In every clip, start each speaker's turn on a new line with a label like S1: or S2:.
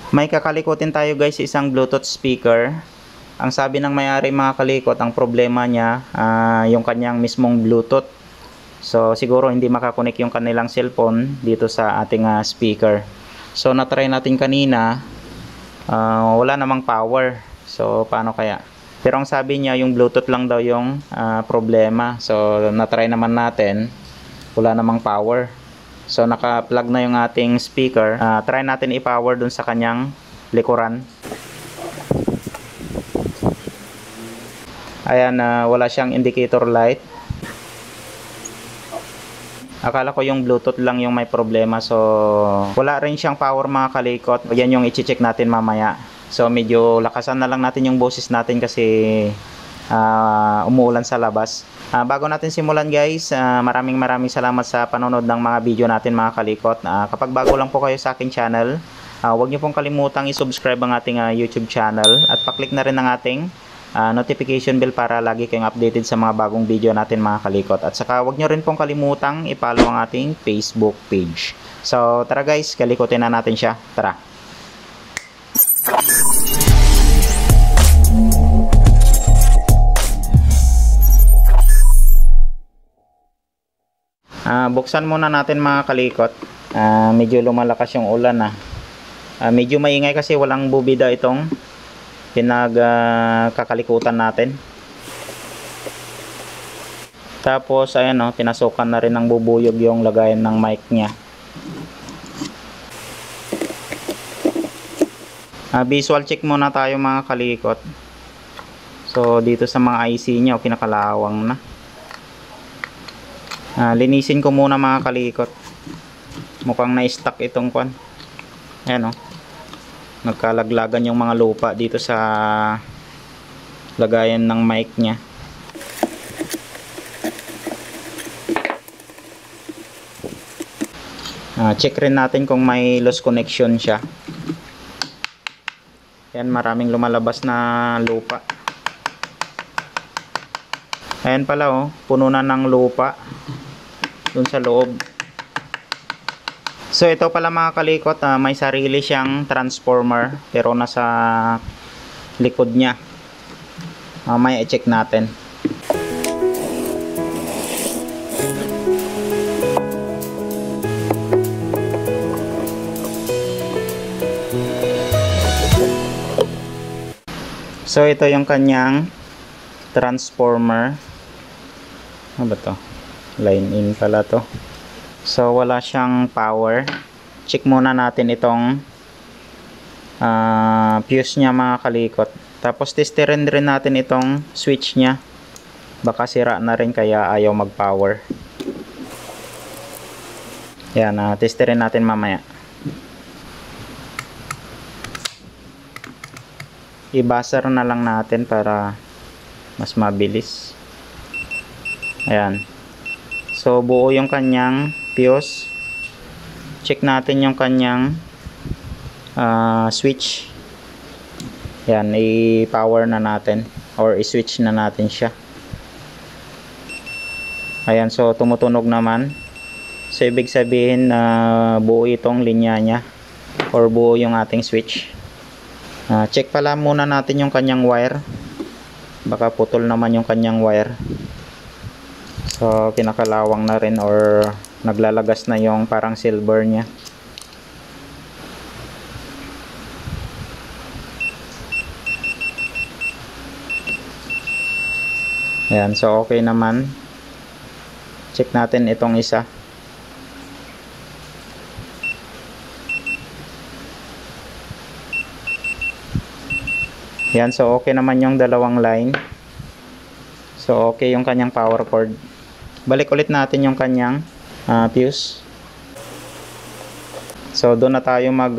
S1: May kakalikutin tayo guys sa isang Bluetooth speaker. Ang sabi ng may-ari mga kalikot, ang problema niya yung kanyang mismong Bluetooth. So siguro hindi makakonek yung kanilang cellphone dito sa ating speaker. So na-try natin kanina, wala namang power. So paano kaya? Pero ang sabi niya yung Bluetooth lang daw yung problema. So na-try naman natin, wala namang power. So naka-plug na yung ating speaker. Try natin i-power dun sa kanyang likuran. Ayan, wala siyang indicator light. Akala ko yung Bluetooth lang yung may problema. So wala rin siyang power mga kalikot. Yan yung i-check natin mamaya. So medyo lakasan na lang natin yung boses natin kasi umuulan sa labas. Bago natin simulan guys, maraming salamat sa panonood ng mga video natin mga kalikot. Kapag bago lang po kayo sa aking channel, huwag niyo pong kalimutang i-subscribe ang ating YouTube channel at pa-click na rin ang ating notification bell para lagi kayong updated sa mga bagong video natin mga kalikot. At saka huwag niyo rin pong kalimutang i-follow ang ating Facebook page. So tara guys, kalikotin na natin siya. Tara! Buksan muna natin mga kalikot. Medyo lumalakas yung ulan medyo maingay kasi walang bubida itong pinagkakalikutan natin. Tapos ayan pinasukan na rin ng bubuyog yung lagayan ng mic nya. Visual check muna tayo mga kalikot. So dito sa mga IC nya kinakalawang na. Linisin ko muna mga kalikot. Mukhang na-stuck itong kwan. Ayan nagkalaglagan yung mga lupa dito sa lagayan ng mic nya. Check rin natin kung may loose connection siya. Ayan, maraming lumalabas na lupa. Ayan pala puno na ng lupa dun sa loob. So ito pala mga kalikot, may sarili siyang transformer pero nasa likod niya. May i-check natin. So ito yung kanyang transformer. Ano ba to? Line in pala to. So wala siyang power. Check muna natin itong fuse nya mga kalikot. Tapos testerin rin natin itong switch nya. Baka sira na rin kaya ayaw mag power. Yan, testerin natin mamaya. I-buzzer na lang natin para mas mabilis. Ayan. So buo yung kanyang fuse. Check natin yung kanyang switch. Ayan, i-power na natin or i-switch na natin siya. Ayan, so tumutunog naman. So ibig sabihin buo itong linya nya or buo yung ating switch. Check pala muna natin yung kanyang wire. Baka putol naman yung kanyang wire. So kinakalawang na rin or naglalagas na yung parang silver nya. Ayan, so okay naman. Check natin itong isa. Ayan, so okay naman yung dalawang line. So okay yung kanyang power cord. Balik ulit natin yung kanyang fuse. So doon na tayo mag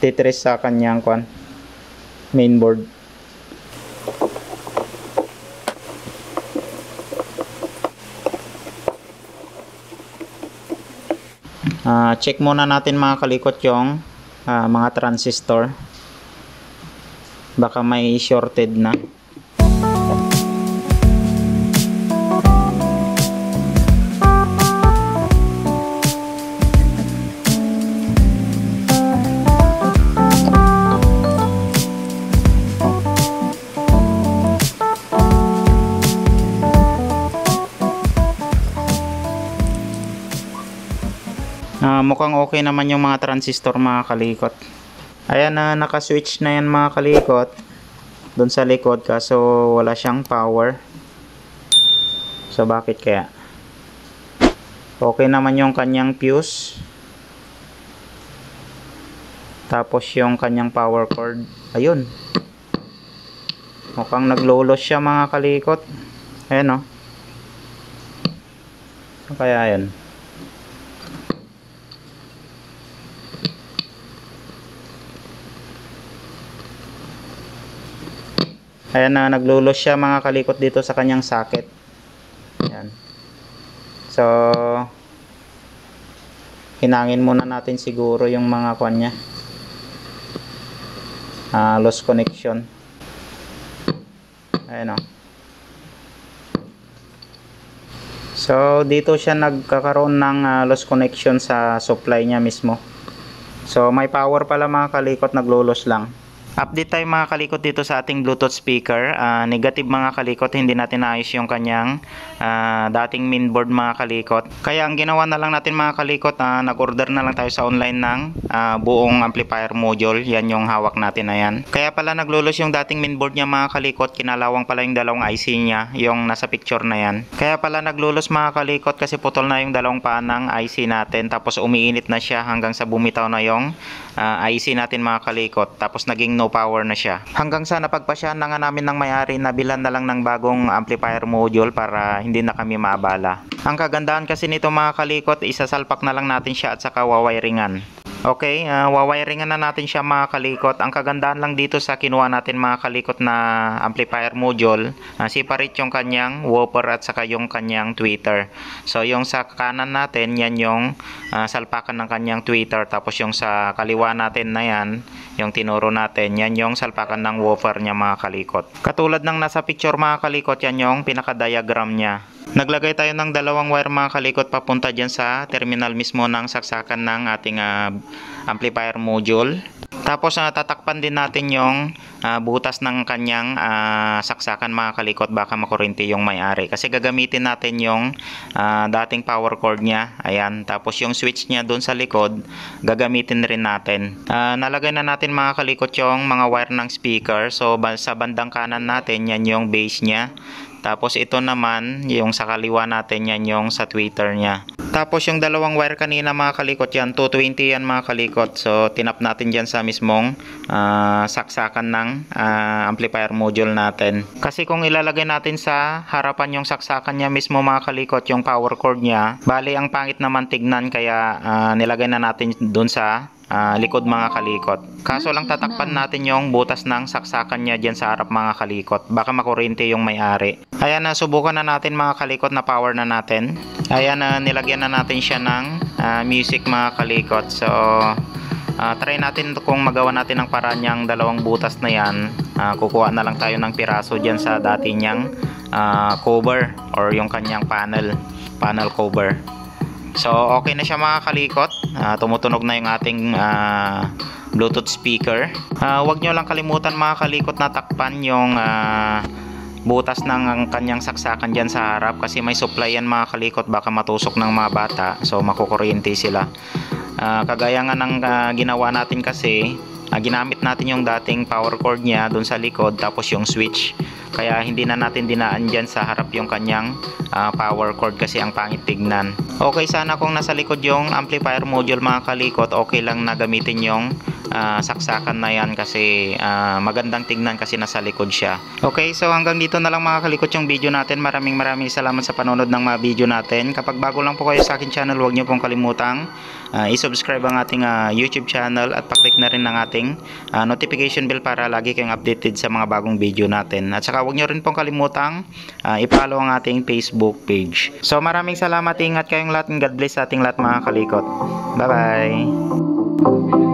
S1: titrace sa kanyang mainboard. Check muna natin mga kalikot yung mga transistor. Baka may shorted na. Mukhang okay naman yung mga transistor mga kalikot. Ayan na, naka-switch na yan mga kalikot doon sa likod, kaso wala siyang power. So bakit kaya? Okay naman yung kanyang fuse. Tapos yung kanyang power cord, ayun. Mukhang naglolos siya mga kalikot. Ayan o. So, kaya yun. Ayan na, naglulos siya mga kalikot dito sa kanyang socket. Ayan. So, hinangin muna natin siguro yung mga kwan niya. Lost connection. Ayan o. So, dito siya nagkakaroon ng lost connection sa supply niya mismo. So, may power pala mga kalikot, naglulos lang. Update tayo mga kalikot dito sa ating Bluetooth speaker. Negative mga kalikot, hindi natin naayos yung kanyang dating mainboard mga kalikot. Kaya ang ginawa na lang natin mga kalikot, nag-order na lang tayo sa online ng buong amplifier module. Yan yung hawak natin na yan. Kaya pala naglulos yung dating mainboard niya mga kalikot, kinalawang pala yung dalawang IC niya, yung nasa picture na yan. Kaya pala naglulos mga kalikot kasi putol na yung dalawang paa ng IC natin, tapos umiinit na siya hanggang sa bumitaw na yung IC natin mga kalikot, tapos naging no power na siya. Hanggang sa napagpasyahan na nga namin ng may-ari na bilhan na lang ng bagong amplifier module para hindi na kami maabala. Ang kagandahan kasi nito mga kalikot, isasalpak na lang natin siya at saka wawiringan. Okay, wawiringan na natin siya mga kalikot. Ang kagandahan lang dito sa kinuha natin mga kalikot na amplifier module, separate yung kanyang woofer at saka yung kanyang tweeter. So yung sa kanan natin, yan yung salpakan ng kanyang tweeter, tapos yung sa kaliwa natin na yan, yung tinuro natin, yan yung salpakan ng woofer niya mga kalikot. Katulad ng nasa picture mga kalikot, yan yung pinaka-diagram niya. Naglagay tayo ng dalawang wire mga kalikot papunta dyan sa terminal mismo ng saksakan ng ating amplifier module. Tapos tatakpan din natin yung butas ng kanyang saksakan mga kalikot, baka makurinti yung may-ari. Kasi gagamitin natin yung dating power cord niya. Ayan. Tapos yung switch niya doon sa likod, gagamitin rin natin. Nalagay na natin mga kalikot yung mga wire ng speaker. So sa bandang kanan natin, yan yung base niya. Tapos ito naman, yung sa kaliwa natin, yan yung sa tweeter niya. Tapos yung dalawang wire kanina mga kalikot, yan 220 yan mga kalikot. So tinap natin dyan sa mismong saksakan ng amplifier module natin. Kasi kung ilalagay natin sa harapan yung saksakan niya mismo mga kalikot, yung power cord niya, bali ang pangit naman tignan, kaya nilagay na natin dun sa likod mga kalikot. Kaso lang tatakpan natin yung butas ng saksakan niya dyan sa harap mga kalikot, baka makurinti yung may-ari. Ayan, subukan na natin mga kalikot, na power na natin. Ayan, nilagyan na natin siya ng music mga kalikot. So try natin kung magawa natin ng paraan yung dalawang butas na yan. Kukuha na lang tayo ng piraso dyan sa dati niyang cover or yung kanyang panel cover. So okay na siya mga kalikot. Tumutunog na yung ating Bluetooth speaker. Huwag nyo lang kalimutan mga kalikot na takpan yung butas ng kanyang saksakan dyan sa harap, kasi may supply yan mga kalikot, baka matusok ng mga bata, so makukuryente sila. Kagaya nga ng ginawa natin kasi, ginamit natin yung dating power cord niya dun sa likod, tapos yung switch, kaya hindi na natin dinaan dyan sa harap yung kanyang power cord kasi ang pangit tignan. Okay, sana kung nasa likod yung amplifier module mga kalikot, okay lang na gamitin yung saksakan na yan kasi magandang tignan kasi nasa likod siya. Okay, so hanggang dito na lang mga kalikot yung video natin. Maraming salamat sa panonood ng mga video natin. Kapag bago lang po kayo sa akin channel, huwag nyo pong kalimutang i-subscribe ang ating YouTube channel at paklik na rin ng ating notification bell para lagi kayong updated sa mga bagong video natin. At saka huwag nyo rin pong kalimutang i-follow ang ating Facebook page. So maraming salamat, ingat kayong lahat, and God bless sa ating lahat mga kalikot. Bye bye.